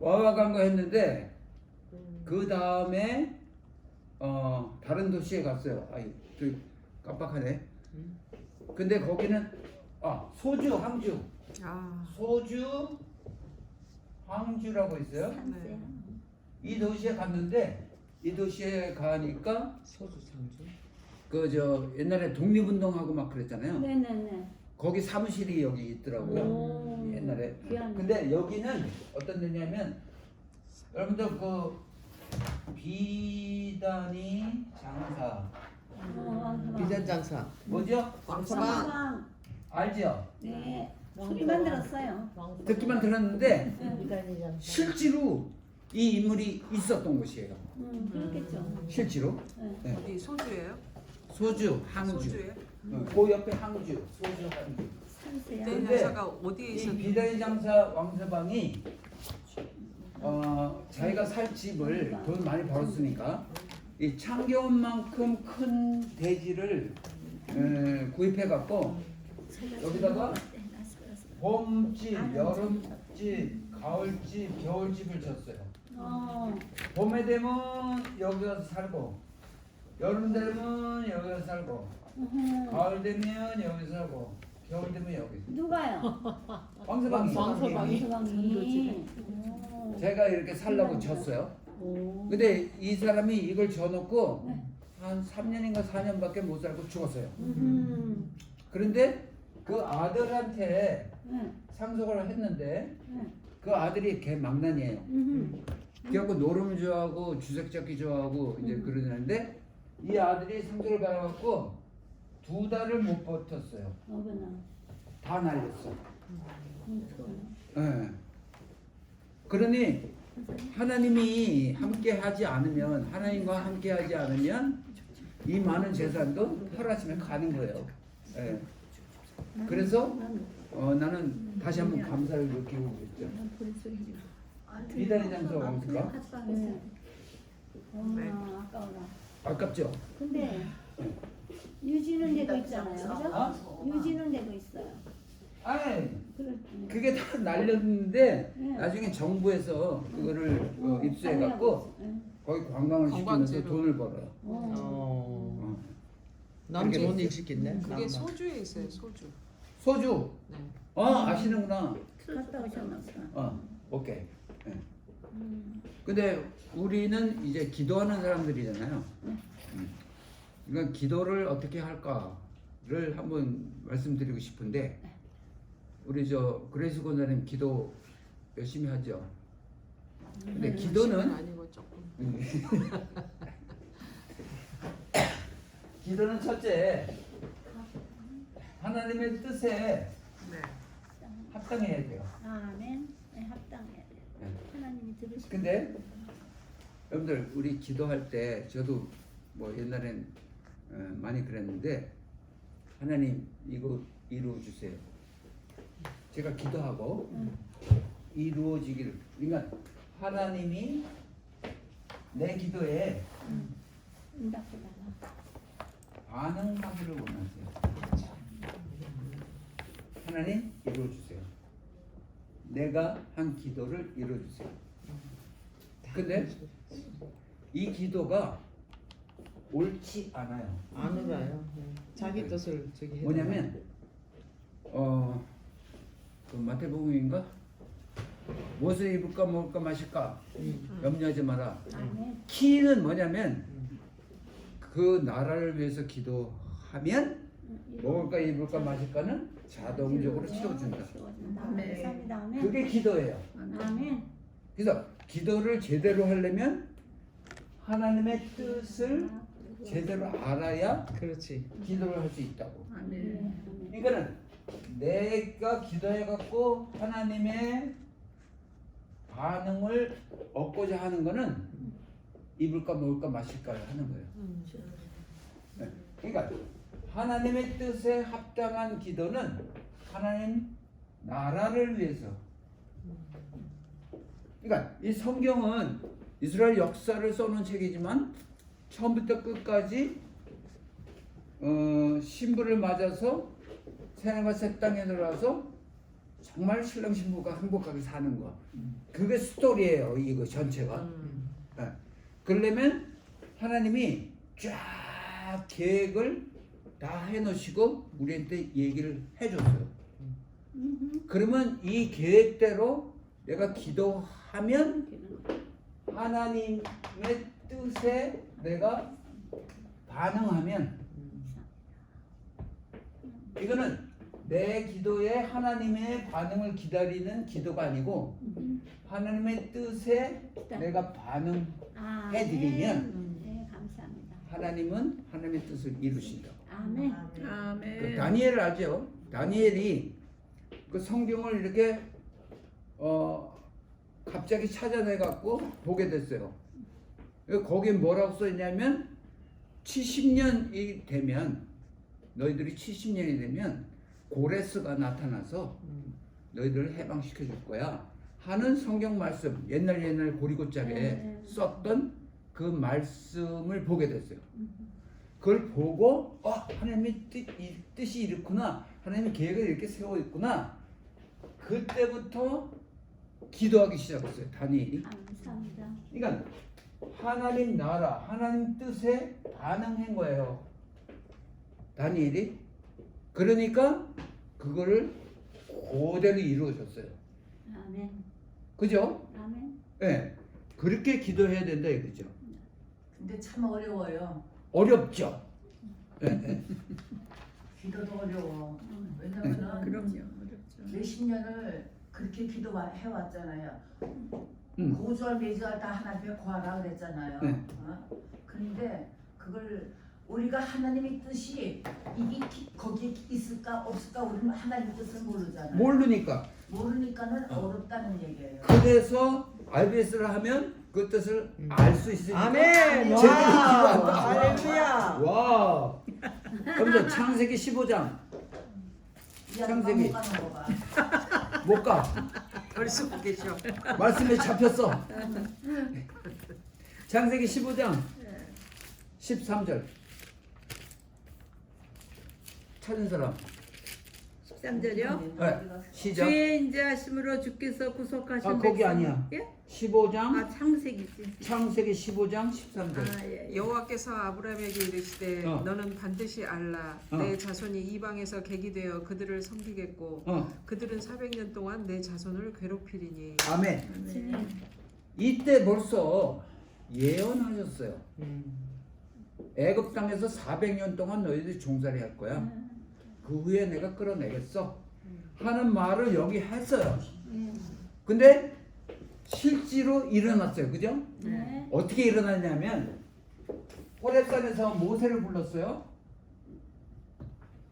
와와간거 했는데 그 다음에 다른 도시에 갔어요. 아이 그 깜빡하네. 근데 거기는 소주 항주. 소주 항주라고 있어요. 네. 이 도시에 갔는데 이 도시에 가니까 소주 상주. 그 저 옛날에 독립운동하고 막 그랬잖아요. 네네네. 거기 사무실이 여기 있더라고요. 오, 옛날에. 귀하네. 근데 여기는 어떤 데냐면 여러분들 그 비단이 장사 비전 장사. 뭐죠? 왕서방. 알죠? 네. 소리만 들었어요. 듣기만 들었는데 비단이 장사. 실제로 이 인물이 있었던 곳이에요. 그렇겠죠. 실제로. 네. 네. 어디 소주예요? 소주, 항주. 소주예요? 그 옆에 항주, 소주, 항주. 산세야. 비단이 근데 장사가 어디에 이 있었는지. 비단이 장사 왕서방이 자기가 살 집을 돈 많이 벌었으니까 이 창경만큼 큰 대지를 구입해 갖고 여기다가 봄집, 여름집, 가을집, 겨울집을 졌어요. 봄에 되면 여기 가서 살고, 여름 되면 여기 가서 살고, 가을 되면 여기 살고, 겨울 되면 여기. 누가요? 왕서방이. 왕서방이. 제가 이렇게 살라고 졌어요. 근데 이 사람이 이걸 져놓고 한 3년인가 4년밖에 못 살고 죽었어요. 그런데 그 아들한테 상속을 했는데 그 아들이 걔 망난이에요. 그래갖고 노름 좋아하고 주색잡기 좋아하고 이제 그러는데 이 아들이 상속을 받아갖고 2달을 못 버텼어요. 다 날렸어. 네. 그러니 하나님이 함께하지 않으면 하나님과 함께하지 않으면 이 많은 재산도 하루아침에 가는 거예요. 네. 그래서 나는 다시 한번 감사를 느끼고 있죠. 비단이 장사 왕수가 아까워라. 아깝죠? 근데 유지는 되고 있잖아요. 그죠? 유지는 되고 있어요. 아니 그렇지. 그게 다 날렸는데 네. 나중에 정부에서 그거를 입수해 갖고 거기 관광을 시키면서 관광지로. 돈을 벌어요. 남 이렇게 좋은 일 시켰네. 그게 소주에 있어요. 소주. 소주. 네. 아시는구나. 갔다 오셨나? 오케이. 네. 근데 우리는 이제 기도하는 사람들이잖아요. 그러니까 기도를 어떻게 할까를 한번 말씀드리고 싶은데 우리 저 그레이스 권사님 기도 열심히 하죠. 근데 기도는 아니고 조금. 기도는 첫째 하나님의 뜻에 네. 합당해야 돼요. 아멘. 네, 합당해야 돼요. 네. 하나님이 들으시고. 근데 여러분들 우리 기도할 때 저도 뭐 옛날엔 많이 그랬는데 하나님 이거 이루어 주세요. 제가 기도하고 이루어지기를. 그러니까 하나님이 내 기도에 응답보다가. 반응하기를 원하세요. 하나님 이루어 주세요. 내가 한 기도를 이루어 주세요. 근데 이 기도가 옳지 않아요. 안 울어요. 자기 뜻을 저기 해. 뭐냐면 그 마태복음인가? 무엇을 입을까 먹을까 마실까 염려하지 마라. 아멘. 키는 뭐냐면 그 나라를 위해서 기도하면 먹을까 입을까 마실까는 자동적으로 채워준다. 네. 아멘. 그게 기도예요. 아멘. 그래서 기도를 제대로 하려면 하나님의 뜻을 제대로 알아야 그렇지. 기도를 할 수 있다고. 아멘. 그러니까는 내가 기도해 갖고 하나님의 반응을 얻고자 하는 거는 입을까 먹을까 마실까 하는 거예요. 네. 그러니까 하나님의 뜻에 합당한 기도는 하나님 나라를 위해서. 그러니까 이 성경은 이스라엘 역사를 써놓은 책이지만 처음부터 끝까지 신부를 맞아서 새하늘과 새 땅에 들어와서 정말 신랑 신부가 행복하게 사는 거. 그게 스토리예요. 이거 전체가. 예. 그러려면 하나님이 쫙 계획을 다 해놓으시고 우리한테 얘기를 해줬어요. 그러면 이 계획대로 내가 기도하면 하나님의 뜻에 내가 반응하면 이거는 내 기도에 하나님의 반응을 기다리는 기도가 아니고 하나님의 뜻에 내가 반응해드리면 네, 감사합니다. 하나님은 하나님의 뜻을 이루신다고. 아멘. 그 다니엘 알죠? 다니엘이 그 성경을 이렇게 갑자기 찾아내 갖고 보게 됐어요. 거기에 뭐라고 써 있냐면 70년이 되면 너희들이 70년이 되면 고레스가 나타나서 너희들을 해방시켜 줄 거야 하는 성경 말씀, 옛날 고리고짝에 썼던 그 말씀을 보게 됐어요. 그걸 보고 하나님의 뜻이 이렇구나, 하나님의 계획을 이렇게 세워 있구나. 그때부터 기도하기 시작했어요, 다니엘이. 감사합니다. 그러니까 하나님 나라, 하나님 뜻에 반응한 거예요, 다니엘이. 그러니까 그거를 그대로 이루어졌어요. 아멘. 그죠? 아멘. 네. 그렇게 기도해야 된다 이거죠. 근데 참 어려워요. 어렵죠. 네. 기도도 어려워. 왜냐면은 그럼요. 어렵죠. 몇십 년을 그렇게 기도해 왔잖아요. 고주할 매주할 다 하나님의 구하라 그랬잖아요. 네. 그런데 그걸 우리가 하나님의 뜻이 이게 거기에 있을까 없을까 우리는 하나님 뜻을 모르잖아요. 모르니까는 어렵다는 얘기예요. 그래서 RBS를 하면 그 뜻을 알 수 있으니까. 아멘. 제대로 기도한다. 와. 할렐루야. 와. 그럼 창세기 15장 창세기. 못 가는 거 봐. 못 가. 어리석고 계셔. 말씀에 잡혔어. 창세기 15장 13절. 찾은 사람. 13절이요? 네. 시작. 주의 인자하심으로 주께서 구속하신 거기 백성- 아니야. 예? 15장 창세기지. 창세기 15장 13절. 예. 여호와께서 아브라함에게 이르시되 너는 반드시 알라 내 자손이 이방에서 객이 되어 그들을 섬기겠고 그들은 400년 동안 내 자손을 괴롭히리니. 아멘. 주님. 이때 벌써 예언하셨어요. 애굽 땅에서 400년 동안 너희들이 종살이 할 거야. 그 후에 내가 끌어내겠어 하는 말을 여기 했어요. 근데 실제로 일어났어요. 그죠? 네. 어떻게 일어났냐면 호렙산에서 모세를 불렀어요.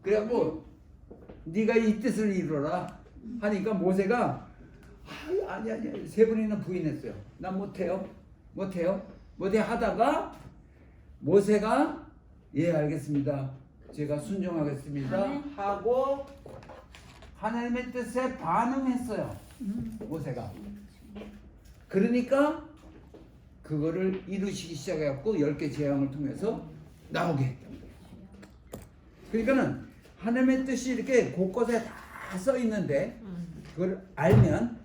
그래갖고 네가 이 뜻을 이루라 하니까 모세가 아니 세 번이나 부인했어요. 난 못해요 하다가 모세가 예 알겠습니다, 제가 순종하겠습니다 하고 하나님의 뜻에 반응했어요. 모세가. 그러니까 그거를 이루시기 시작해갖고 10개 재앙을 통해서 나오게 했단 말이에요. 그러니까는 하나님의 뜻이 이렇게 곳곳에 다 써 있는데 그걸 알면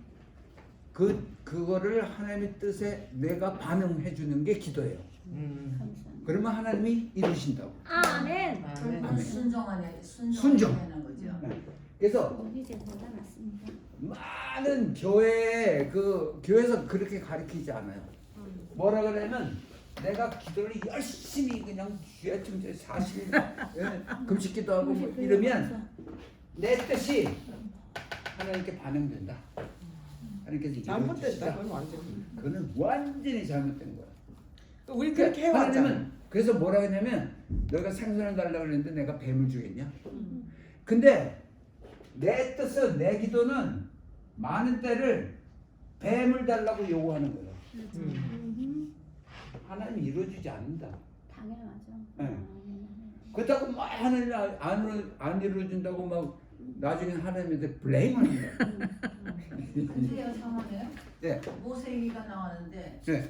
그거를 하나님의 뜻에 내가 반응해 주는 게 기도예요. 그러면 하나님이 이루신다고. 아멘. 결국은 순종하는 거죠. 네. 그래서 우리 이제 몰라놨습니다. 많은 교회에서 그렇게 가르치지 않아요. 뭐라 그러냐면 내가 기도를 열심히 그냥 주야 청제 40일 금식기도 하고 뭐 이러면 내 뜻이 하나님께 반응된다. 하나님께서 잘못됐다. 이루어주시다. 그건 완전. 그거는 완전히 잘못된 거야. 우리 그렇게 해왔잖아. 하나님은 그래서 뭐라 했냐면 너희가 생선을 달라고 그랬는데 내가 뱀을 주겠냐? 근데 내 뜻은, 내 기도는 많은 때를 뱀을 달라고 요구하는 거예요. 하나님이 이루어주지 않는다. 당연하죠. 네. 그렇다고 막 하나님이 안 이루어준다고 막 나중에 하나님한테 블레임하는 거예요. 근데요 상원에 네. 모세 얘기가 나왔는데 네.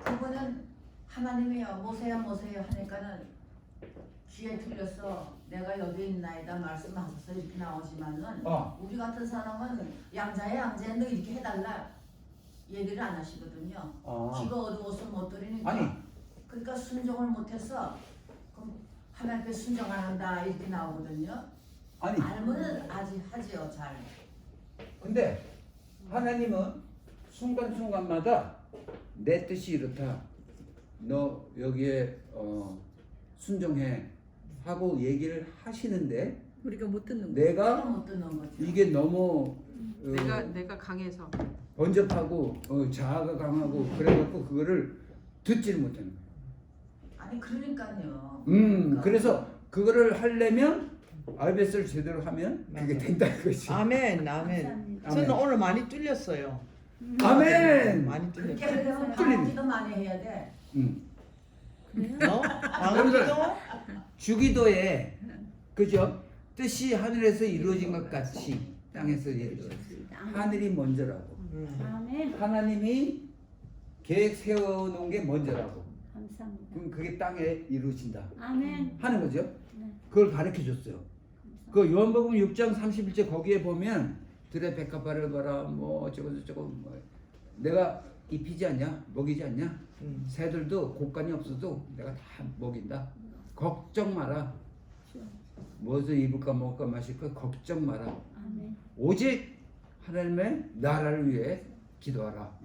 그분은 하나님이요 모세야 하니까는 귀에 들렸어. 내가 여기 있나이다 말씀하셔서 이렇게 나오지만은 우리 같은 사람은 양자야 너 이렇게 해달라 얘기를 안 하시거든요. 귀가 어두워서 못 들으니까. 아니. 그러니까 순종을 못해서 그럼 하나님께 순종 안 한다 이렇게 나오거든요. 아니. 알면은 아직 하지요 잘. 근데 하나님은 순간순간마다 내 뜻이 이렇다. 너 여기에 순종해 하고 얘기를 하시는데 우리가 못 듣는 거. 내가 못 듣는 거죠. 이게 너무 내가 강해서 번잡하고 자아가 강하고 그래갖고 그거를 듣지를 못하는 거예요. 아니 그러니까요. 그래서 그거를 하려면 RBS를 제대로 하면 그게 된다 이거지. 아멘. 감사합니다. 저는 오늘 많이 뚫렸어요. 아멘. 많이 그렇게 뚫렸어요. 하려면 방언기도 많이 해야 돼. 방언기도 주기도에 그죠? 뜻이 하늘에서 이루어진 것 같이 땅에서 이루어졌어요. 하늘이 먼저라고. 아멘. 하나님이 계획 세워놓은 게 먼저라고. 감사합니다. 그럼 그게 땅에 이루어진다 아멘. 하는 거죠. 네. 그걸 가르쳐 줬어요. 그 요한복음 6장 31절 거기에 보면 들의 백합화를 봐라 뭐 어쩌고 저쩌고 뭐 내가 입히지 않냐 먹이지 않냐 새들도 곡간이 없어도 내가 다 먹인다. 걱정 마라. 무엇을 입을까 먹을까 마실까 걱정 마라. 아멘. 오직 하나님의 나라를 위해 기도하라.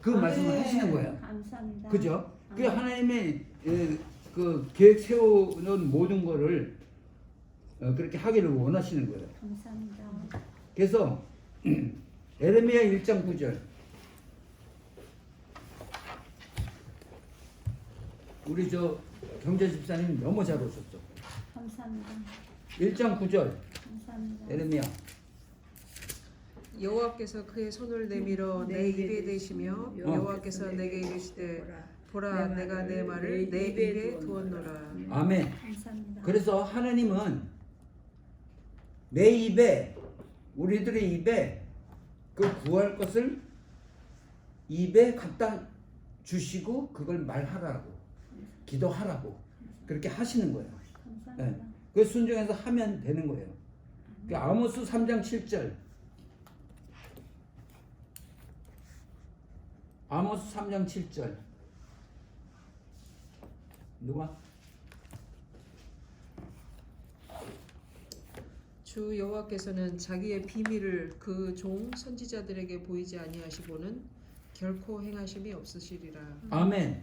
그 말씀을 하시는 거예요. 감사합니다. 그죠? 그 하나님의 그 계획 세우는 모든 거를 그렇게 하기를 원하시는 거예요. 감사합니다. 그래서 에레미야 1장 9절 우리 저 경제 집사님 너무 잘 오셨죠. 감사합니다. 1장 9절 감사합니다. 에레미야 여호와께서 그의 손을 내밀어 내 입에 대시며 여호와께서 내게 이르시되 보라 내가 내 말을 내 입에 두었노라. 아멘. 감사합니다. 그래서 하나님은 내 입에 우리들의 입에 그 구할 것을 입에 갖다 주시고 그걸 말하라고 기도하라고 그렇게 하시는 거예요. 감사합니다. 그 순종해서 하면 되는 거예요. 그 아모스 3장 7절 아모스 3장 7절 누가? 주 여호와께서는 자기의 비밀을 그 종 선지자들에게 보이지 아니하시고는 결코 행하심이 없으시리라. 아멘.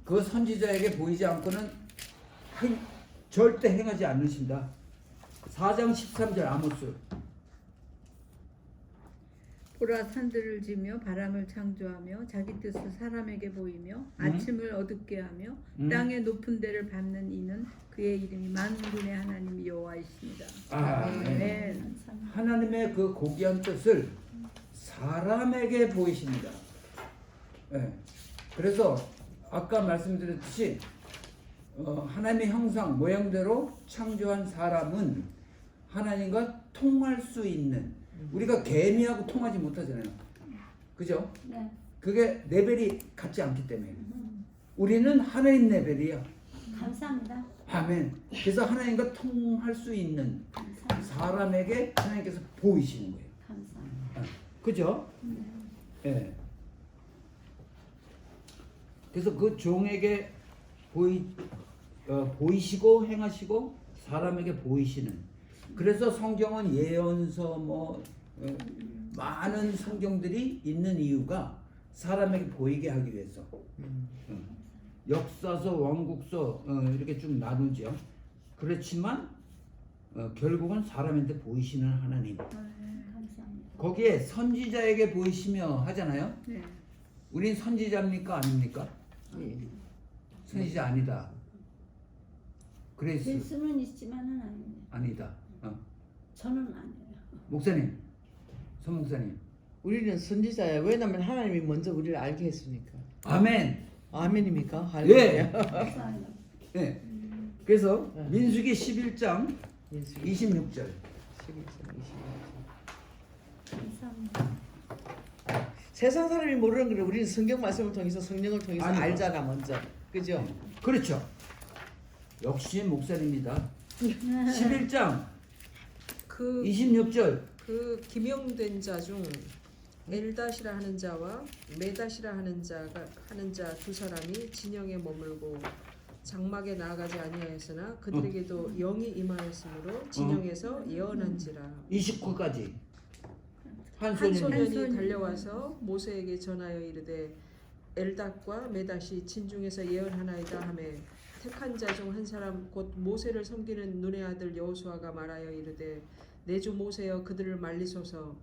그 선지자에게 보이지 않고는 절대 행하지 않으신다. 4장 13절 아모스 보라 산들을 지며 바람을 창조하며 자기 뜻을 사람에게 보이며 아침을 어둡게 하며 땅의 높은 데를 밟는 이는 그의 이름이 만군의 하나님 여호와이십니다. 아멘. 하나님의 그 고귀한 뜻을 사람에게 보이십니다. 네. 그래서 아까 말씀드렸듯이 하나님의 형상 모양대로 창조한 사람은 하나님과 통할 수 있는 우리가 개미하고 통하지 못하잖아요. 그죠? 네. 그게 레벨이 같지 않기 때문에 우리는 하나님 레벨이야. 감사합니다. 아멘. 그래서 하나님과 통할 수 있는 사람에게 하나님께서 보이시는 거예요. 감사합니다. 그죠? 예. 그래서 그 종에게 보이시고 행하시고 사람에게 보이시는. 그래서 성경은 예언서 많은 성경들이 있는 이유가 사람에게 보이게 하기 위해서. 역사서, 왕국서 이렇게 쭉 나누죠. 그렇지만 결국은 사람한테 보이시는 하나님. 감사합니다. 거기에 선지자에게 보이시며 하잖아요. 네. 우린 선지자입니까 아닙니까? 선지자 아니다. 그래서 될 수는 있지만은 아닙니다. 아니다. 저는 아니에요. 목사님, 선 목사님. 우리는 선지자야. 왜냐면 하나님이 먼저 우리를 알게 했으니까. 아멘. 아멘입니까? 예. 감사합니다. 네. 그래서 민수기 11장 민수기 26절. 11장 26절. 감사합니다. 세상 사람이 모르는 걸 우리는 성경 말씀을 통해서 성령을 통해서 아니요. 알잖아 먼저. 그죠? 그렇죠. 역시 목사님이다. 11장 그 26절. 그 기명된 자 중 엘닷이라 하는 자와 메닷이라 하는 자 두 사람이 진영에 머물고 장막에 나아가지 아니하였으나 그들에게도 영이 임하였으므로 진영에서 예언한지라. 29까지. 한 한 소년이 소년이 달려와서 모세에게 전하여 이르되 엘닷과 메닷이 진중에서 예언하나이다 하매 택한 자 중 한 사람 곧 모세를 섬기는 눈의 아들 여호수아가 말하여 이르되 내 주 모세여 그들을 말리소서.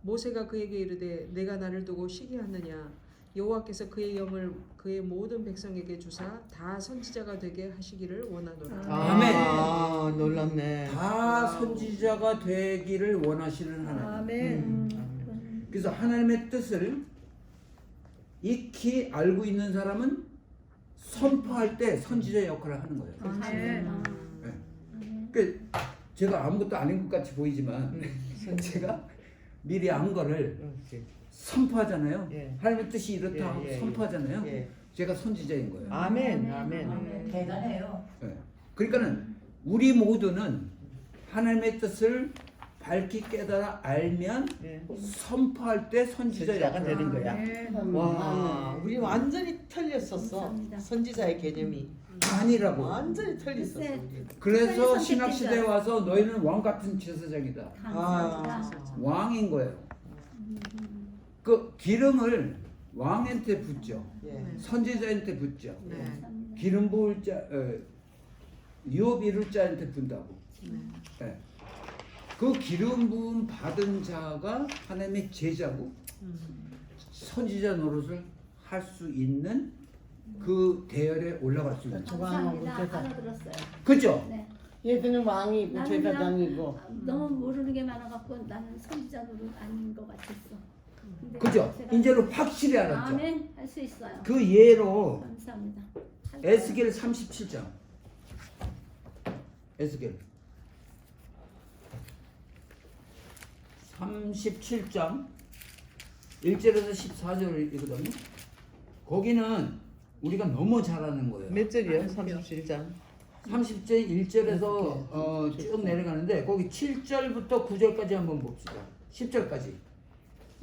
모세가 그에게 이르되 내가 나를 두고 시기하느냐 여호와께서 그의 영을 그의 모든 백성에게 주사 다 선지자가 되게 하시기를 원하노라. 아멘. 아, 놀랍네. 다 선지자가 되기를 원하시는 하나님. 아멘. 그래서 하나님의 뜻을 익히 알고 있는 사람은 선포할 때 선지자 역할을 하는 거예요. 아멘. 그 제가 아무것도 아닌 것 같이 보이지만 제가 미리 안 거를 그렇지. 선포하잖아요. 예. 하나님의 뜻이 이렇다 예, 하고 예, 선포하잖아요. 예. 제가 선지자인 거예요. 아멘. 아멘. 대단해요. 예. 그러니까는 우리 모두는 하나님의 뜻을 밝히 깨달아 알면 예. 선포할 때 선지자 선지자가 역할을 되는 하는 거야. 아멘. 와, 우리 완전히 틀렸었어. 감사합니다. 선지자의 개념이 아니라고. 완전히 틀렸었어. 글쎄, 우리. 그래서 선택된 신학 시대에 자. 와서 너희는 왕 같은 제사장이다. 감사합니다. 왕인 거예요. 그 기름을 왕한테 붓죠. 예. 선지자한테 붓죠. 네. 기름 부을 자, 유업 이룰 자한테 분다고. 예. 그 기름 부음 받은 자가 하나님의 제자고 선지자 노릇을 할 수 있는 그 대열에 올라갈 수 있는. 감사합니다. 알아들었어요. 그죠? 네. 얘들은 왕이고 나는 제사장이고 너무 모르는 게 많아갖고 나는 선지자들은 아닌 것 같았어. 근데 그죠? 제가- 이제는 확실히 알았죠. 아멘 할 수 있어요. 그 예로 감사합니다. 에스겔 37장. 에스겔 37장 1절에서 14절이거든요. 거기는 우리가 너무 잘 아는 거예요. 몇 절이요? 37장. 30절 1절에서 쭉 내려가는데 거기 7절부터 9절까지 한번 봅시다. 10절까지.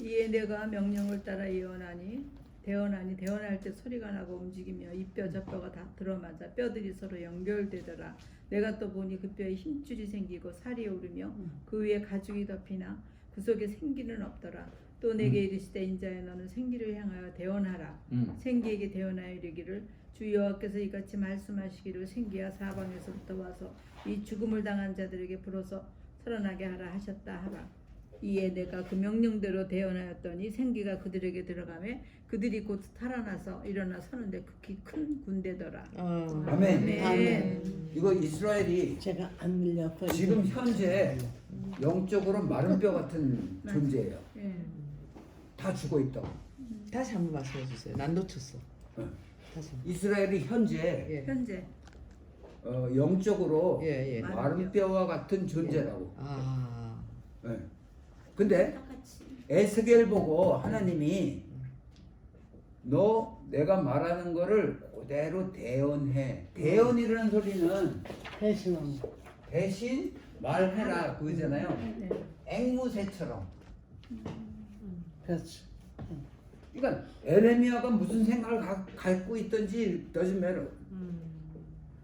이에 내가 명령을 따라 예언하니 대언할 때 소리가 나고 움직이며 이 뼈 저 뼈가 다 들어맞아 뼈들이 서로 연결되더라. 내가 또 보니 그 뼈에 힘줄이 생기고 살이 오르며 그 위에 가죽이 덮이나 그 속에 생기는 없더라. 또 내게 이르시되 인자야 너는 생기를 향하여 대언하라. 생기에게 대언하여 이르기를 주 여호와께서 이같이 말씀하시기를 생기야 사방에서부터 와서 이 죽음을 당한 자들에게 불어서 살아나게 하라 하셨다 하라. 이에 내가 그 명령대로 대언하였더니 생기가 그들에게 들어가매 그들이 곧 살아나서 일어나 서는데 극히 큰 군대더라. 아멘. 네. 이거 이스라엘이 제가 안 밀려서 지금 현재 영적으로 마른 뼈 같은 존재예요. 예. 다 죽어 있다고. 다시 한번 말씀해 주세요. 난 놓쳤어. 다시. 이스라엘이 현재 예. 현재 영적으로 예, 예. 마른 뼈와 같은 존재라고. 아. 예. 근데 똑같이. 에스겔 보고 하나님이 너 내가 말하는 거를 그대로 대언해. 대언이라는 소리는 대신은 대신 말해라 그거잖아요. 네. 앵무새처럼. 그렇지. 그러니까 에레미야가 무슨 생각을 갖고 있든지 doesn't matter.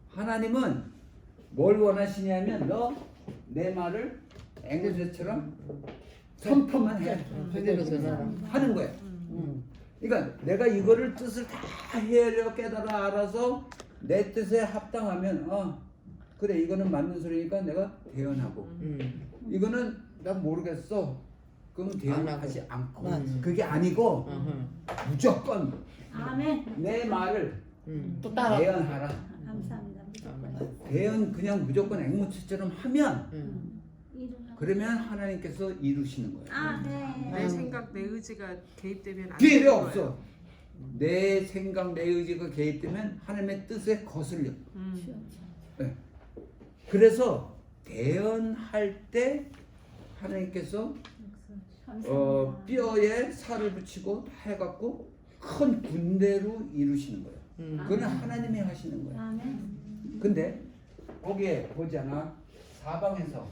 하나님은 뭘 원하시냐면 너 내 말을 앵무새처럼 선포만 해. 그대로 전하라. 하는 거예요. 그러니까 내가 이거를 뜻을 다 헤아려 깨달아 알아서 내 뜻에 합당하면 그래 이거는 맞는 소리니까 내가 대언하고 이거는 난 모르겠어 그러면 대언하지 않고 그게 아니고 무조건 아멘. 내 말을 또 따라 대언하라. 감사합니다. 무조건. 대언 그냥 무조건 앵무새처럼 하면 일어나. 그러면 하나님께서 이루시는 거예요. 아멘. 내 생각 내 의지가 개입되면 안 필요 되는 거예요. 없어. 내 생각 내 의지가 개입되면 하나님의 뜻에 거슬려. 네. 그래서 대언할 때 하나님께서 감사합니다. 뼈에 살을 붙이고 해갖고 큰 군대로 이루시는 거예요. 그건 하나님이 하시는 거예요. 아멘. 근데 거기에 보잖아. 사방에서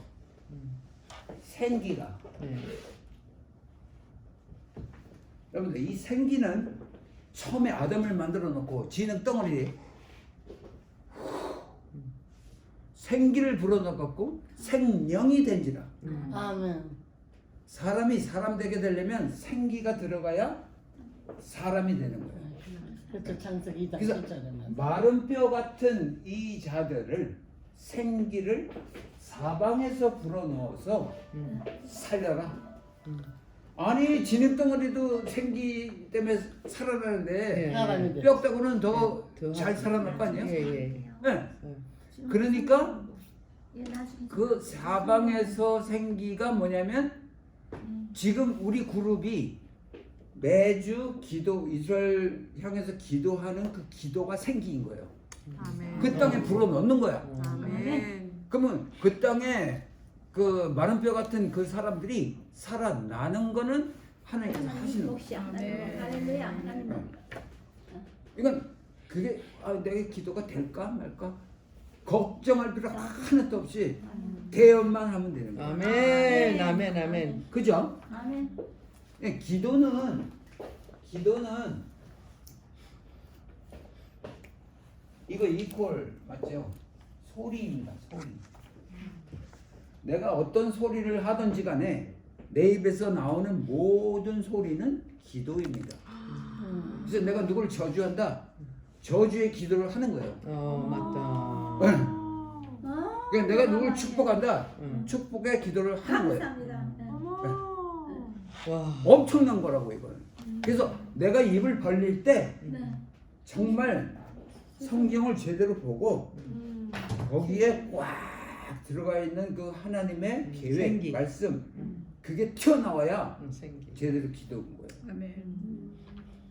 생기가. 네. 여러분들 이 생기는 처음에 아담을 만들어 놓고 지는 덩어리에 생기를 불어넣고 생명이 된지라. 아멘. 사람이 사람 되게 되려면 생기가 들어가야 사람이 되는 거예요. 그렇죠. 창세기 2장 그래서 7절에는. 마른 뼈 같은 이 자들을 생기를 사방에서 불어넣어서 살려라. 아니 진흙덩어리도 생기 때문에 살아나는데 사람이 돼. 뼈다고는 더 더 잘 살아날 거 아니에요? 예. 네. 그러니까 얘 나중에 그 사방에서 생기가 뭐냐면 지금 우리 그룹이 매주 기도 이스라엘 향해서 기도하는 그 기도가 생기인 거예요. 아멘. 그 땅에 불어넣는 거야. 아멘. 그러면 그 땅에 그 마른 뼈 같은 그 사람들이 살아나는 거는 하나님께서 하시는 거예요. 몫이 안 나는 거. 할렐루야 안 나는 거. 이건 그게 내 기도가 될까 말까 걱정할 필요 하나도 없이 대언만 하면 되는 거예요. 아멘. 아멘. 아멘. 그죠? 아멘. 예, 기도는 이거 이퀄 맞죠? 소리입니다. 소리. 내가 어떤 소리를 하든지 간에 내 입에서 나오는 모든 소리는 기도입니다. 그래서 내가 누구를 저주한다. 저주의 기도를 하는 거예요. 맞다. 그러니까 내가 누구를 축복한다. 응. 축복의 기도를 하는 거예요. 감사합니다. 네. 와. 엄청난 거라고 이거는. 그래서 내가 입을 벌릴 때 네. 정말 성경을 제대로 보고 거기에 꽉 들어가 있는 그 하나님의 계획, 생기. 말씀 그게 튀어나와야 생기. 제대로 기도한 거예요. 아멘.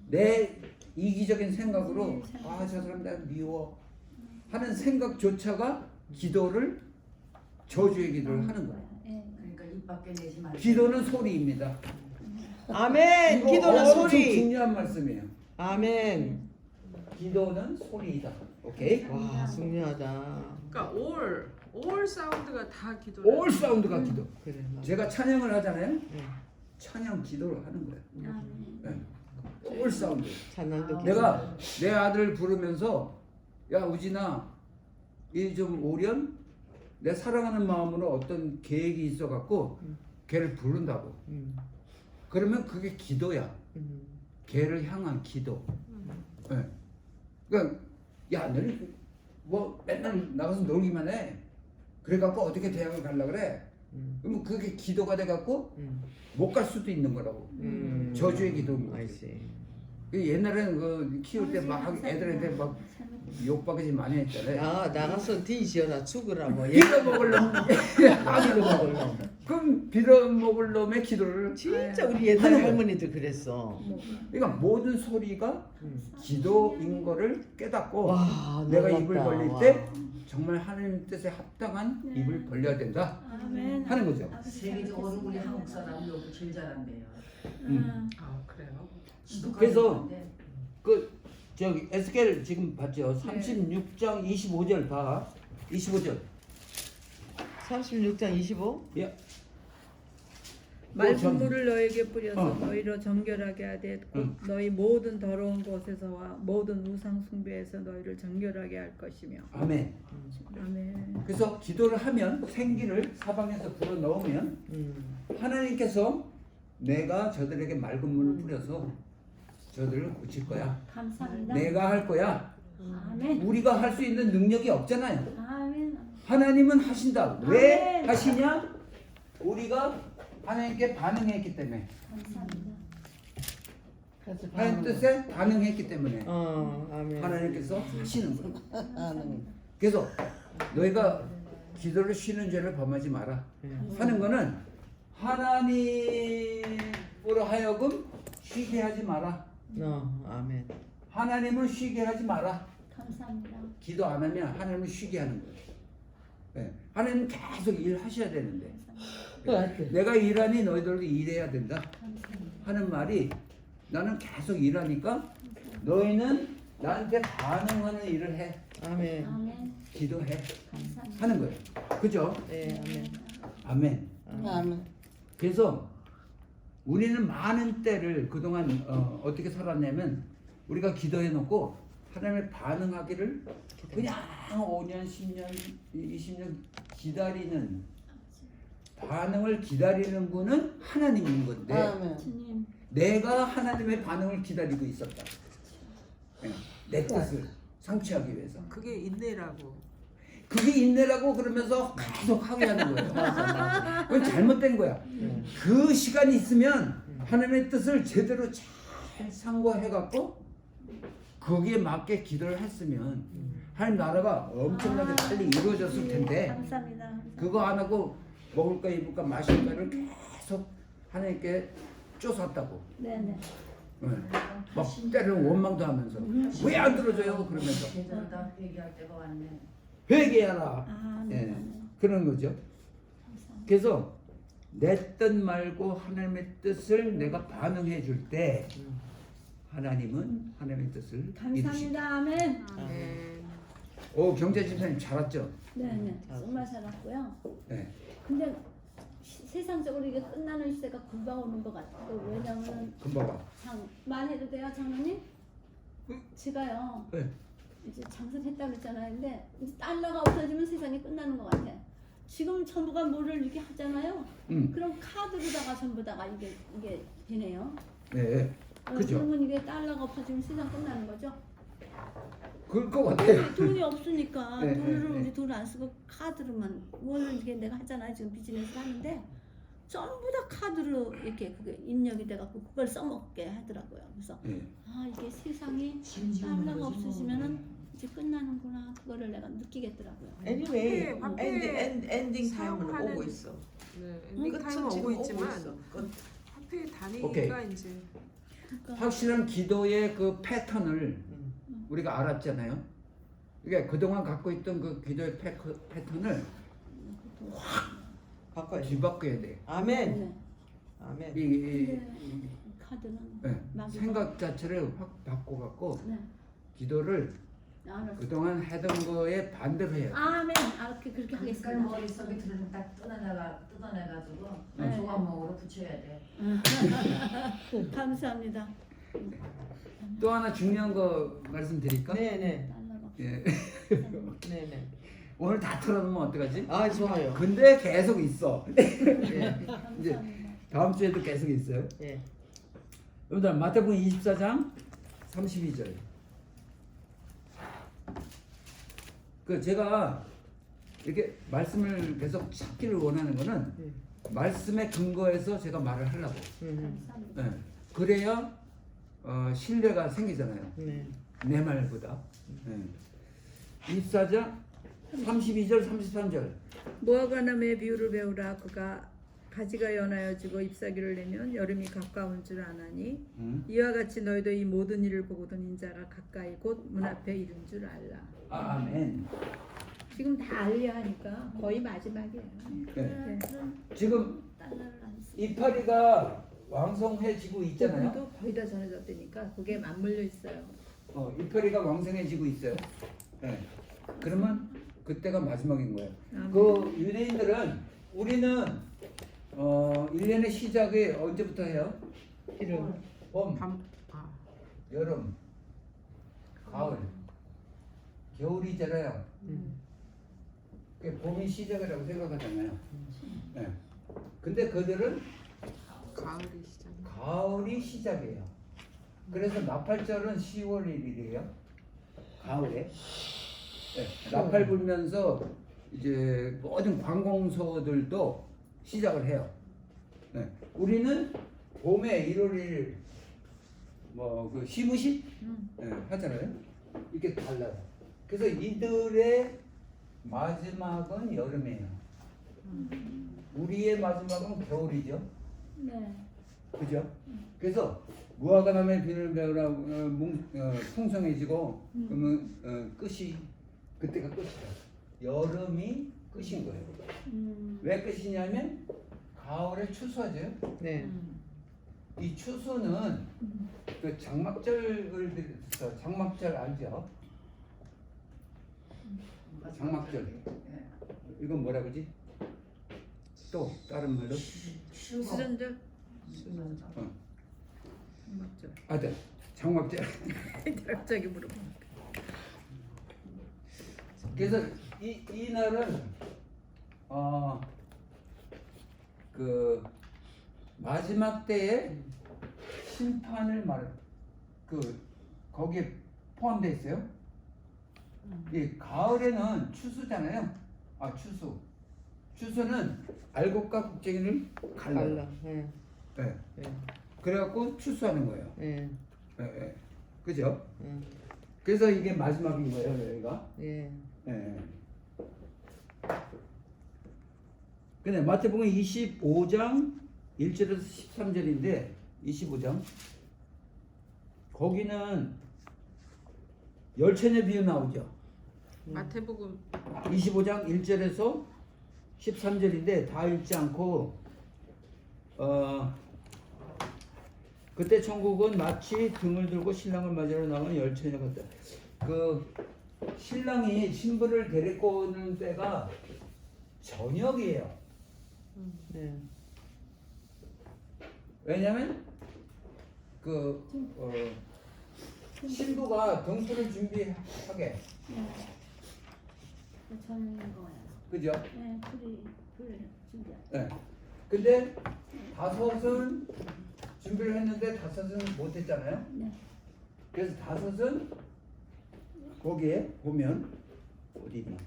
내 이기적인 생각으로 아 저 사람 나 미워 하는 생각조차가 기도를 저주의 기도를 하는 거예요. 예. 그러니까 입 밖에 내지 말고. 기도는 소리입니다. 아멘. 이거 기도는 엄청 소리. 중요한 말씀이에요. 아멘. 기도는 소리이다. 오케이? 와, 중요하다. 그러니까 all 사운드가 다 기도. 올 사운드가 기도. 그래. 맞아. 제가 찬양을 하잖아요. 네. 찬양 기도를 하는 거예요. 아멘. 네. 올 사운드. 찬양도 기도. 내가 내 아들 부르면서 야 우진아 이 좀 오련 내 사랑하는 마음으로 어떤 계획이 있어 갖고 걔를 부른다고. 그러면 그게 기도야. 걔를 향한 기도. 네. 그러니까 야 너는 뭐 맨날 나가서 놀기만 해. 그래 갖고 어떻게 대학을 가려 그래? 그러면 그게 기도가 돼 갖고 못 갈 수도 있는 거라고. 저주의 기도인 거지. 아이씨. 옛날에는 그 키울 때 막 애들한테 막 욕박이지 많이 했잖아요. 야, 나가서 뒤지어라 죽으라 뭐. 빌어먹을 놈, 빌어먹을 놈. 그럼 빌어먹을 놈의 기도를 진짜 우리 옛날 하는 거야. 할머니들 그랬어. 그러니까 모든 소리가 기도인 거를 깨닫고 와, 내가 놀랍다. 입을 벌릴 와. 때 정말 하나님 뜻에 합당한 입을 벌려야 된다 아멘. 하는 거죠. 세계적으로 우리 한국 사람이 여기 제일 잘한대요. 아 그래요? 그래서 그 저기 에스겔 지금 봤죠? 36장 25절 봐. 25절. 36장 25? 예. 맑은 물을 너에게 뿌려서 어. 너희로 정결하게 하되 곧 너희 모든 더러운 곳에서와 모든 우상 숭배에서 너희를 정결하게 할 것이며. 아멘. 아멘. 그래서 기도를 하면 생기를 사방에서 불어 넣으면 하나님께서 내가 저들에게 맑은 물을 뿌려서 저들을 고칠 거야. 감사합니다. 내가 할 거야. 아멘. 우리가 할 수 있는 능력이 없잖아요. 아멘. 하나님은 하신다. 왜 아멘. 하시냐? 우리가 하나님께 반응했기 때문에. 감사합니다. 그래서 하나님 뜻에 반응했기 때문에 아멘. 하나님께서 하시는 거예요. 아멘. 그래서 너희가 기도를 쉬는 죄를 범하지 마라 하는 거는 하나님으로 하여금 쉬게 하지 마라. 아멘. 하나님을 쉬게 하지 마라. 감사합니다. 기도 안 하면 하나님을 쉬게 하는 거예요. 네. 하나님은 계속 일하셔야 되는데 내가 일하니 너희들도 일해야 된다 하는 말이 나는 계속 일하니까 너희는 나한테 반응하는 일을 해. 아멘. 아멘. 기도해 감사합니다. 하는 거예요. 그죠? 네, 아멘. 아멘. 아멘. 그래서 우리는 많은 때를 그동안 어떻게 살았냐면 우리가 기도해 놓고 하나님의 반응하기를 그냥 5년, 10년, 20년 기다리는 반응을 기다리는 분은 하나님인 건데 아멘. 주님. 내가 하나님의 반응을 기다리고 있었다. 내 뜻을 성취하기 위해서. 그게 인내라고. 그게 인내라고 그러면서 계속 하게 하는 거예요. 그건 잘못된 거야. 그 시간이 있으면 하나님의 뜻을 제대로 잘 상고해갖고 거기에 맞게 기도를 했으면 하나님 나라가 엄청나게 빨리 이루어졌을 텐데 감사합니다. 그거 안 하고 먹을까 입을까 마실까를 계속 하나님께 쫓았다고. 네네. 막 때로는 원망도 하면서 왜 안 들어줘요? 그러면서 계절다 회개할 때가 왔네. 회개하라. 아, 예, 네. 그런 거죠. 감사합니다. 그래서 내 뜻 말고 하나님의 뜻을 내가 반응해 줄 때 하나님은 하나님의 뜻을 이루신다. 감사합니다. 아멘. 아멘. 오 경제 집사님 잘 왔죠? 네네. 정말 살았고요. 네. 근데 세상적으로 이게 끝나는 시대가 금방 오는 것 같아요. 왜냐면 금방 와. 말해도 돼요, 장로님? 제가요. 네. 이제 장사를 했다고 그랬잖아요. 근데 이제 달러가 없어지면 세상이 끝나는 것 같아. 지금 전부가 뭐를 이렇게 하잖아요. 그럼 카드로다가 전부다가 이게 되네요. 네. 그죠? 그러면 이게 달러가 없어지면 세상 끝나는 거죠? 그럴 것 같아요. 돈이 없으니까 네, 돈으로 네, 네. 우리 돈을 안 쓰고 카드로만 원을 이게 내가 하잖아요. 지금 비즈니스를 하는데 전부 다 카드로 이렇게 그게 입력이 돼갖고 그걸 써먹게 하더라고요. 그래서 네. 아 이게 세상이 달러가 없어지면은 이제 끝나는구나 그거를 내가 느끼겠더라고요. Anyway, 화폐 엔딩 타임은 사용하는- 오고 있어. 네, 엔딩 끝은 타임은 지금 오고 있지만 있어. 끝. 화폐 단위가 오케이. 이제 그러니까 확실한 기도의 그 패턴을 우리가 알았잖아요. 이게 그동안 갖고 있던 그 기도의 패턴을 바꿔야 돼. 뒤바꿔야 돼. 아멘. 네. 아멘. 근데 카드는 네. 막 생각 자체를 확 바꿔갖고 네. 기도를 알았어. 그동안 하던 거에 반대로 해야 돼. 아멘. 아 그렇게 그러니까 하겠습니다. 머릿속에 들은 딱 뜯어내가지고 네. 조각목으로 붙여야 돼. 감사합니다. 또 하나 중요한 거 말씀드릴까? 네네. 달러가 예. 네네. 오늘 다 털어놓으면 어떡하지? 아 좋아요. 근데 계속 있어. 예. 이제 감사합니다. 다음 주에도 계속 있어요. 예. 여러분들 마태복음 24장 32절. 그 제가 이렇게 말씀을 계속 찾기를 원하는 거는 말씀의 근거에서 제가 말을 하려고. 감사합니다. 네. 그래야 신뢰가 생기잖아요. 네. 내 말보다. 네. 24장 32절 33절. 모아가남의 비유를 배우라. 그가 가지가 연하여지고 잎사귀를 내면 여름이 가까운 줄 아나니 이와 같이 너희도 이 모든 일을 보고도 인자가 가까이 곧 문 앞에 이른 줄 알라. 아멘. 지금 다 알려 하니까 거의 마지막이에요. 네. 네. 지금 달러를 안 쓰. 이파리가 왕성해지고 있잖아요. 그분도 거의 다 전해졌다니까 그게 맞물려 있어요. 이파리가 왕성해지고 있어요. 네. 그러면 그때가 마지막인 거예요. 아멘. 그 유대인들은 우리는 1년의 시작이 언제부터 해요? 이름. 봄, 아, 여름, 가을, 겨울이잖아요. 그게 봄이 시작이라고 생각하잖아요. 네. 근데 그들은 가을이 시작. 가을이 시작이에요. 그래서 나팔절은 10월 1일이에요. 가을에. 네. 나팔 불면서 이제 모든 관공서들도 시작을 해요. 네. 우리는 봄에 1월 1일 뭐그 시무시 네, 하잖아요. 이게 달라요. 그래서 이들의 마지막은 여름이에요. 우리의 마지막은 겨울이죠. 네. 그죠? 그래서 무화과나무의 비늘 배우라 풍성해지고 그러면 끝이 그때가 끝이에요. 여름이 끝인 거예요. 왜 끝이냐면 가을에 추수하죠. 네. 이 추수는 그 장막절을 비롯해서 장막절 알죠? 장막절. 이건 뭐라 그러지? 또 다른 말로 수전절. 어. 장막절. 아들 장막절. 갑자기 물어봐. 그래서 이 날은 그 마지막 때의 심판을 거기에 포함되어 있어요. 이 가을에는 추수잖아요. 추수. 추수는 알곡과 국쟁이를 갈라요. 갈라. 예. 네. 예. 그래갖고 추수하는 거예요. 예. 네. 그죠? 예. 그래서 이게 마지막인 거예요, 여기가. 예. 네. 근데 마태복음 25장 1절에서 13절인데 25장 거기는 열처녀 비유 나오죠. 마태복음 25장 1절에서 13절인데 다 읽지 않고 그때 천국은 마치 등을 들고 신랑을 맞으러 나가는 열처녀 같다. 그 신랑이 신부를 데리고 오는 때가 저녁이에요. 네. 왜냐면 신부가 등불을 준비하게. 저는 거예요. 그죠? 네, 불 준비할. 네. 근데 다섯은 준비를 했는데 다섯은 못했잖아요. 네. 그래서 다섯은 거기에 보면 어디니?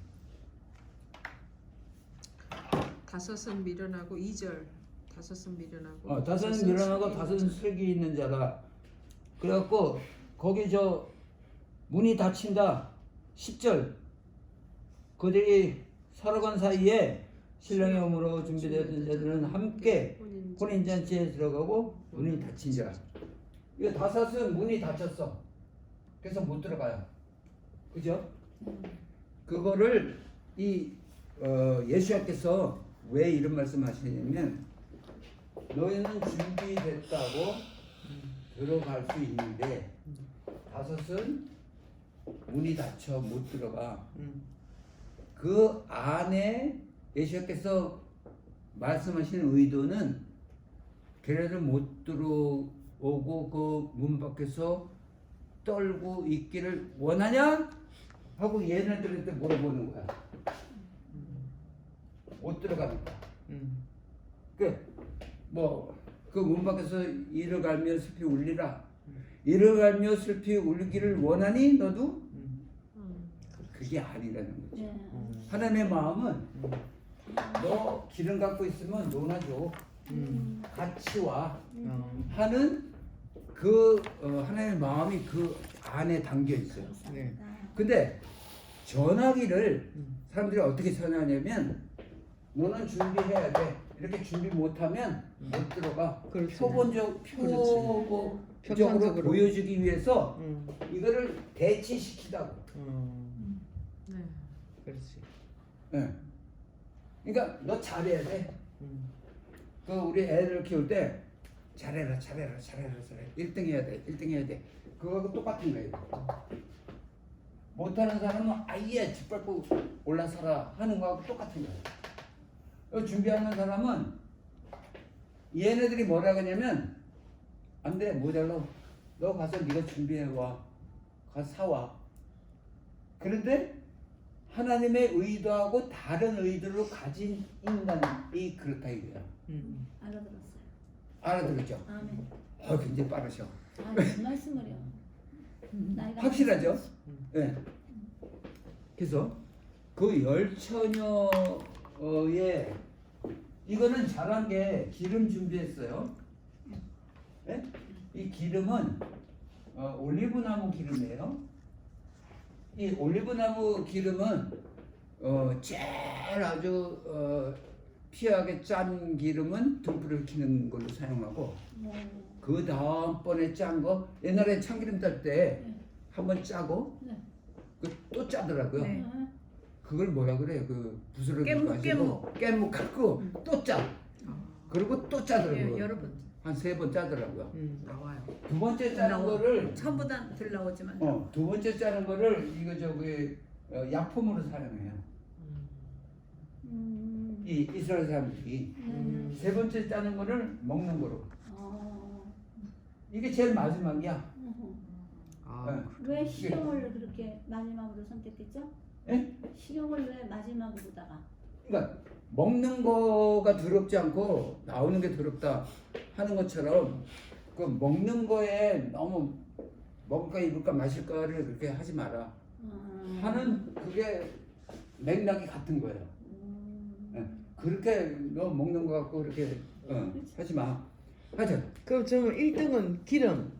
다섯은 미련하고 2절 다섯은 미련하고 다섯은 미련하고 다섯은 슬기 있는 자다. 그래갖고 거기 문이 닫힌다. 10절 그들이 살아간 사이에 신랑의 몸으로 준비되었던 자들은 함께 혼인잔치에 들어가고 문이 닫힌 자. 이거 다섯은 문이 닫혔어. 그래서 못 들어가요. 그죠? 그거를 예수님께서 왜 이런 말씀하시냐면 너희는 준비됐다고 들어갈 수 있는데 다섯은 문이 닫혀 못 들어가. 그 안에 예수님께서 말씀하시는 의도는 걔네들 못 들어오고 그 문 밖에서 떨고 있기를 원하냐? 하고 얘네들한테 물어보는 거야. 못 들어가니까. 그 문 밖에서 이를 갈며 슬피 울리라. 이를 갈며 슬피 울기를 원하니 너도? 그게 아니라는 거지. 네. 하나님의 마음은 너 기름 갖고 있으면 논아줘. 같이 와. 하는 하나님의 마음이 그 안에 담겨 있어요. 네. 근데 전화기를 사람들이 어떻게 전화하냐면 너는 준비해야 돼. 이렇게 준비 못하면 못 들어가. 그렇지. 표본적으로 평상적으로. 보여주기 위해서 이거를 대치시키다고. 네. 그렇지. 네. 그러니까 너 잘해야 돼. 우리 애를 키울 때 잘해라. 1등 해야 돼. 1등 해야 돼. 그거하고 똑같은 거예요. 못하는 사람은 아예 짓밟고 올라서라 하는 거하고 똑같은 거예요. 준비하는 사람은 얘네들이 뭐라 그러냐면 안 돼, 모자라. 너 가서 네가 준비해와. 가서 사와. 그런데 하나님의 의도하고 다른 의도를 가진 인간이 그렇다 이거야. 알아들었어요. 알아들었죠? 아멘. 굉장히 빠르셔. 무슨 말씀을요? 나이가 확실하죠? 네. 그래서 그 열처녀의 이거는 잘한 게 기름 준비했어요. 네? 이 기름은 올리브나무 기름이에요. 이 올리브나무 기름은 제일 아주 피하게 짠 기름은 등불을 켜는 걸로 사용하고 그 다음번에 짠 거 옛날에 참기름 딸 때 한번 짜고 네. 또 짜더라고요. 네. 그걸 뭐라 그래요? 그 부스러기 깨묵. 갖고 또 짜. 그리고 또 짜더라고요. 여러 번. 한 3번 짜더라고요. 나와요. 두 번째 짜는 거를 처음보다 덜 나오지만. 두 번째 짜는 거를 이거 약품으로 사용해요. 이 이스라엘 사람들이 세 번째 짜는 거를 먹는 거로. 이게 제일 마지막이야. 아, 왜 식용을 그렇게 마지막으로 선택했죠? 예? 식용을 왜 마지막으로다가? 그러니까 먹는 거가 더럽지 않고 나오는 게 더럽다 하는 것처럼 그 먹는 거에 너무 먹을까 입을까 마실까를 그렇게 하지 마라 하는 그게 맥락이 같은 거예요. 예. 그렇게 너 먹는 거 갖고 그렇게 하지 마. 하죠. 그럼 저 1등은 기름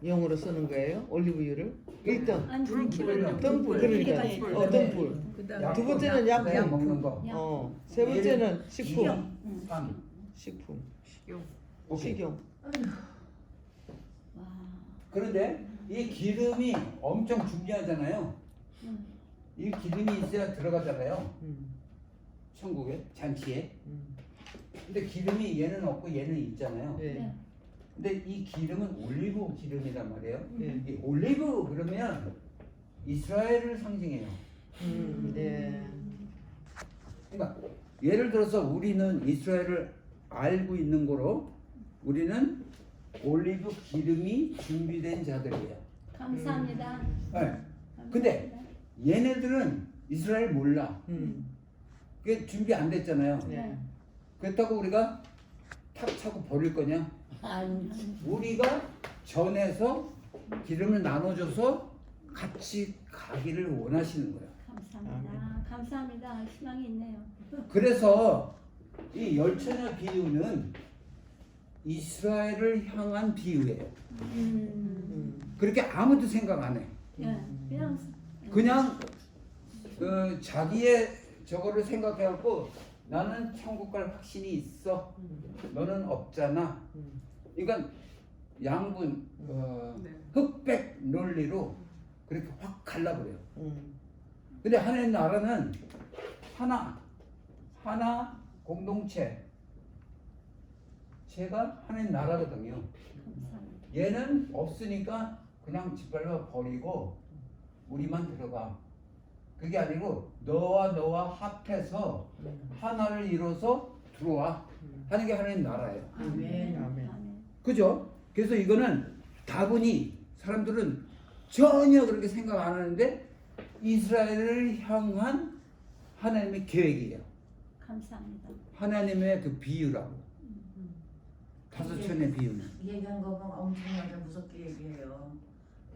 용으로 쓰는 거예요? 올리브유를? 1등 아니 불. 등불 그러니까 등불. 그다음 두 번째는 내가 약품. 먹는 거. 세 번째는 식품. 빵. 식품. 식용. 오케이. 식용. 와. 그런데 이 기름이 엄청 중요하잖아요. 이 기름이 있어야 들어가잖아요. 천국에 잔치에. 근데 기름이 얘는 없고 얘는 있잖아요. 네. 근데 이 기름은 올리브 기름이란 말이에요. 네. 이 올리브 그러면 이스라엘을 상징해요. 네. 그러니까 예를 들어서 우리는 이스라엘을 알고 있는 거로 우리는 올리브 기름이 준비된 자들이에요. 감사합니다. 네. 근데 얘네들은 이스라엘 몰라. 그게 준비 안 됐잖아요. 네. 그렇다고 우리가 탁 차고 버릴 거냐? 아니지. 우리가 전해서 기름을 나눠줘서 같이 가기를 원하시는 거예요. 감사합니다. 감사합니다. 희망이 있네요. 그래서 이 열처녀 비유는 이스라엘을 향한 비유예요. 그렇게 아무도 생각 안 해. 예, 그냥 그 자기의 저거를 생각해갖고 나는 천국 갈 확신이 있어. 너는 없잖아. 이건 양분 네. 흑백 논리로 그렇게 확 갈라버려요. 근데 하나님 나라는 하나 공동체. 제가 하나님 나라거든요. 감사합니다. 얘는 없으니까 그냥 짓밟아 버리고 우리만 들어가. 그게 아니고 너와 합해서 하나를 이뤄서 들어와 하는 게 하나님 나라예요. 아멘. 아멘. 그죠? 그래서 이거는 다분히 사람들은 전혀 그렇게 생각 안 하는데 이스라엘을 향한 하나님의 계획이에요. 감사합니다. 하나님의 그 비유라고. 다섯 천의 비유는. 얘기한 거 보면 엄청나게 무섭게 얘기해요.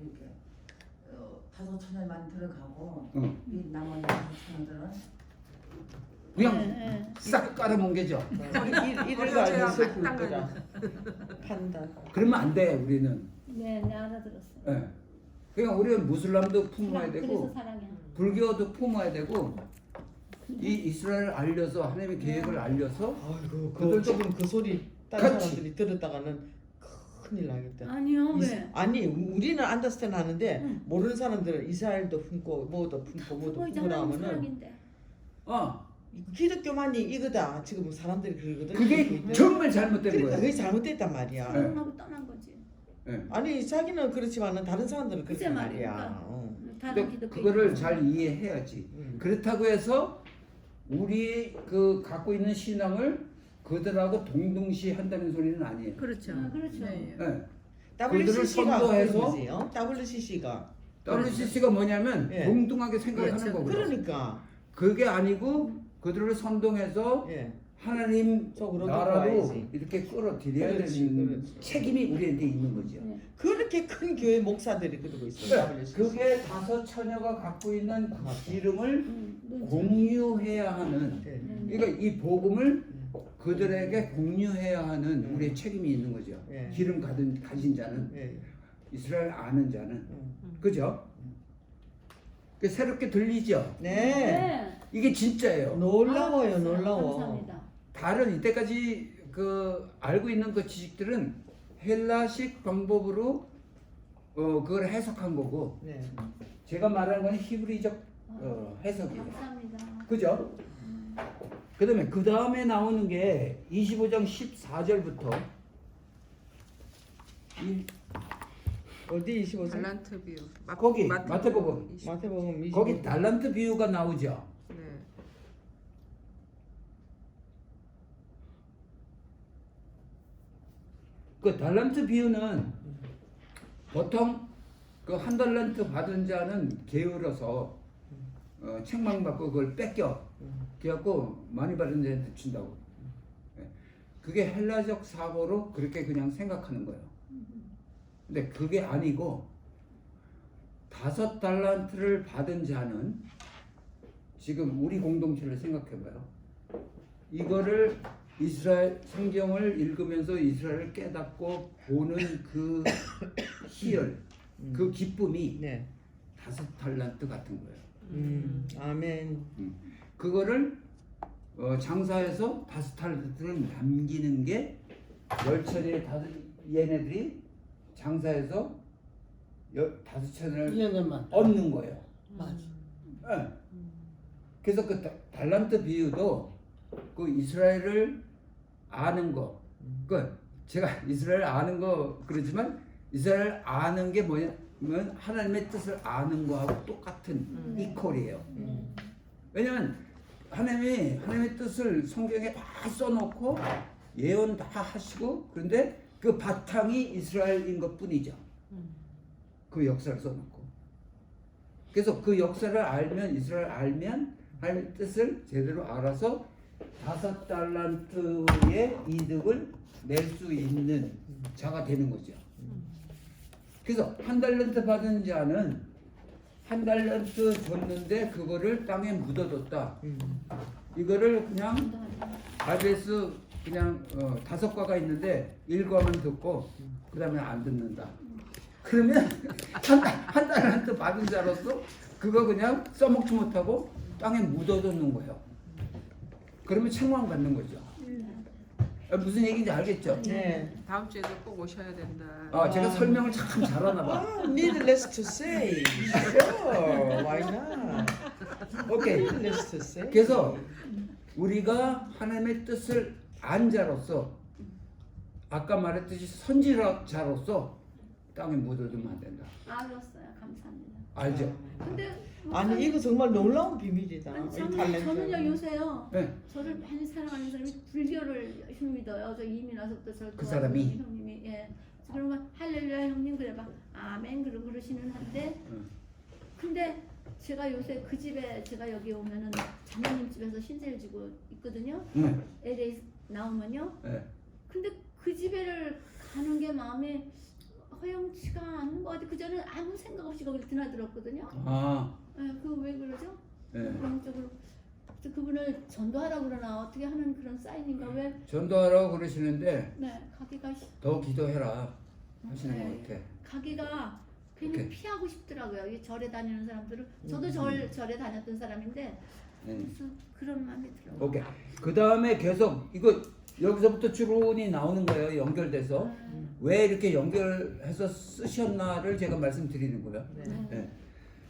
이렇게 다섯 천년만 들어가고 이 나머지 다섯 천년들은 그냥 싹 깔아뭉개죠. 이를 버려져야 가지고 볼 마땅한. 거다. 판단. 그러면 안 돼, 우리는. 네, 네 알아들었어요. 예. 그냥 우리는 무슬람도 품어야 그래서 되고 사랑해. 불교도 품어야 되고 이 이스라엘을 알려서 하나님의 계획을 알려서 아이고 그들도 지금 그 소리 다른 같이. 사람들이 들었다가는 큰일 나겠다. 아니요 왜? 아니 우리는 안더스탠 하는데 모르는 사람들은 이스라엘도 품고 뭐도 품고 뭐도 품고 나면은 사랑인데. 기독교만이 이거다 지금 사람들이 그러거든. 그게 정말 잘못된 그러니까 거예요. 그게 잘못됐단 말이야. 네. 사랑하고 떠난 거지. 예. 아니 자기는 그렇지만은 다른 사람들은 글쎄 그렇단 말이야. 말이야. 다른 근데 기독교 그거를 잘 이해해야지. 그렇다고 해서 우리 그 갖고 있는 신앙을 그들하고 동등시 한다는 소리는 아니에요. 그렇죠. 그렇죠. 네. 예. WCC가 선도해서 WCC가 WCC가 뭐냐면 예. 동등하게 생각하는 그렇죠. 거거든요. 그러니까 그게 아니고 그들을 선동해서 예. 하나님 속으로 나라로 들어와야지. 이렇게 끌어들여야 그렇지, 되는 그렇지. 책임이 우리한테 있는 거죠. 네. 그렇게 큰 교회 목사들이 그러고 있어요. WCC. 그게 다섯 처녀가 갖고 있는 그 기름을 눈치. 공유해야 하는, 네. 그러니까 이 복음을 그들에게 공유해야 하는 우리의 책임이 있는 거죠. 예. 기름 가진 자는, 예. 이스라엘 아는 자는, 그죠? 그 새롭게 들리죠. 네. 네. 이게 진짜예요. 놀라워요, 놀라워. 감사합니다. 다른 이때까지 그 알고 있는 그 지식들은 헬라식 방법으로 그걸 해석한 거고, 네. 제가 말하는 건 히브리적 해석이에요. 감사합니다. 그죠? 그 다음에 나오는 게 25장 14절부터 어디 25절? 달란트 비유. 거기 마태복음. 20. 마태복음 25절. 거기 달란트 비유가 나오죠. 네. 그 달란트 비유는 보통 그 한 달란트 받은 자는 게으러서 책망받고 그걸 뺏겨. 그래갖고 많이 받은 자한테 준다고. 예. 그게 헬라적 사고로 그렇게 그냥 생각하는 거예요. 근데 그게 아니고 5달란트를 받은 자는 지금 우리 공동체를 생각해봐요. 이거를 이스라엘 성경을 읽으면서 이스라엘을 깨닫고 보는 그 희열, 그 기쁨이 네. 5달란트 같은 거예요. 아멘. 그거를 장사해서 5달란트를 남기는 게 열처리에 얘네들이 장사해서 5천을 1년만. 얻는 거예요. 맞아. 예. 그래서 그 달란트 비유도 그 이스라엘을 아는 거, 그 제가 이스라엘 아는 거 그러지만 이스라엘 아는 게 뭐냐면 하나님의 뜻을 아는 거하고 똑같은 이퀄이에요. 왜냐면 하나님의 뜻을 성경에 다 써놓고 예언 다 하시고 그런데 그 바탕이 이스라엘인 것뿐이죠. 그 역사를 써놓고. 그래서 그 역사를 알면 이스라엘 알면 하나님의 뜻을 제대로 알아서 5달란트의 이득을 낼 수 있는 자가 되는 거죠. 그래서 1달란트 받은 자는 1달란트 줬는데 그거를 땅에 묻어뒀다. 이거를 그냥 RBS 그냥 5과가 있는데 1과만 듣고 그 다음에 안 듣는다. 그러면 한 달란트 받은 자로서 그거 그냥 써먹지 못하고 땅에 묻어두는 거예요. 그러면 책망받는 거죠. 무슨 얘기인지 알겠죠? 네. 다음 주에도 꼭 오셔야 된다. 제가 설명을 참 잘하나 봐. Needless to say. Sure. Why not? 오케이. Needless to say. 그래서 우리가 하나님의 뜻을 안 자로서 아까 말했듯이 선지자로서 땅에 묻어두면 안 된다. 알았어요. 감사합니다. 알죠? 근데 아니 이거 정말 놀라운 비밀이다. 아니, 이 저는요 탤런트. 요새요 네. 저를 많이 사랑하는 사람이 불교를 믿어요. 저 이미 나서부터 저를 그 도와주는 사람이? 형님이 예. 그러면 할렐루야 형님 그래봐 아멘 그러시는 한데 근데 제가 요새 그 집에 제가 여기 오면은 자매님 집에서 신세를 지고 있거든요. 네. LA 나오면요. 네. 근데 그 집에를 가는 게 마음에 허영치가 않는 것 같아. 그전에 아무 생각 없이 거기를 드나들었거든요. 그 왜 그러죠? 네. 그런 쪽으로 그분을 전도하라고 그러나 어떻게 하는 그런 사인인가 왜? 전도하라고 그러시는데 네 가기가 더 기도해라 하시는 네. 것 같아. 가기가 괜히 오케이. 피하고 싶더라고요. 이 절에 다니는 사람들은 저도 절에 다녔던 사람인데 그래서 그런 마음이 들어요. 오케이. 그 다음에 계속 이거 여기서부터 추론이 나오는 거예요. 연결돼서 왜 이렇게 연결해서 쓰셨나를 제가 말씀드리는 거예요. 네.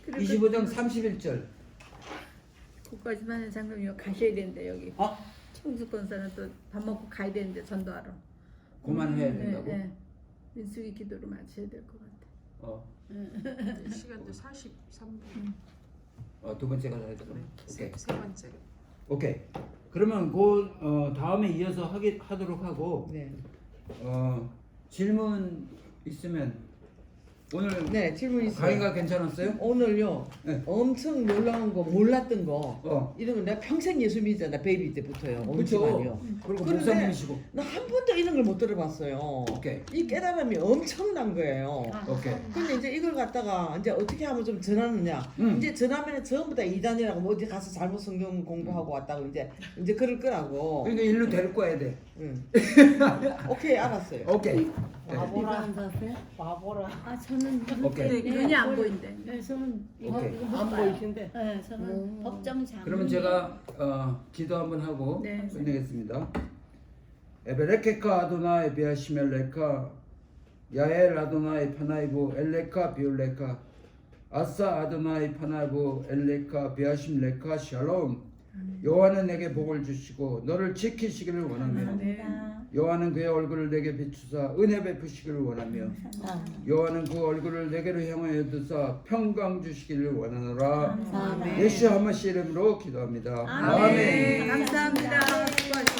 25장 31절. 거기까지만 해 장로님 가셔야 되는데 여기 아, 청주권사는 또 밥 먹고 가야 되는데 전도하러. 그만해야 된다고. 네. 민수기 기도로 마쳐야 될 것 같아. 시간도 43분. 두 번째가 다 했죠. 세 오케이. 번째. 오케이. 그러면 그 다음에 이어서 하도록 하고 네. 질문 있으면 오늘 네, 질문 있어요. 강의가 괜찮았어요? 오늘요. 네. 엄청 놀라운 거 몰랐던 거. 네. 이런 거 내가 평생 예수 믿잖아. 베이비 때부터요. 온 그렇죠. 집안이요. 그리고 그런데 목사님이시고. 나 한 번도 이런 걸 못 들어봤어요. 오케이. 이 깨달음이 엄청난 거예요. 오케이. 근데 이제 이걸 갖다가 이제 어떻게 하면 좀 전하느냐. 이제 전하면 전부 다 이단이라고 뭐 어디 가서 잘못 성경 공부하고 왔다고 이제 그럴 거라고. 그러니까 일로 데리고 와야 돼. 응. 오케이 알았어요. 오케이. 바보라 앉았어요? 바보라. 아 저는 오케이. 눈이 안 보인대. 네, 저는 오케이. 이거 못 안 봐요. 보이신데? 네, 저는 법정장. 그러면 제가 기도 한번 하고 네. 끝내겠습니다. 에베레케카 아도나이 베아시멜레카 야엘 아도나이 파나이보 엘레카 비올레카 아싸 아도나이 파나이보 엘레카 베아심레카 샬롬 여호와는 내게 복을 주시고 너를 지키시기를 원하며 여호와는 그의 얼굴을 내게 비추사 은혜 베푸시기를 원하며 여호와는 그 얼굴을 내게로 향하여 두사 평강 주시기를 원하노라. 예수 하마시 이름으로 기도합니다. 아멘. 감사합니다. 수고하셨습니다.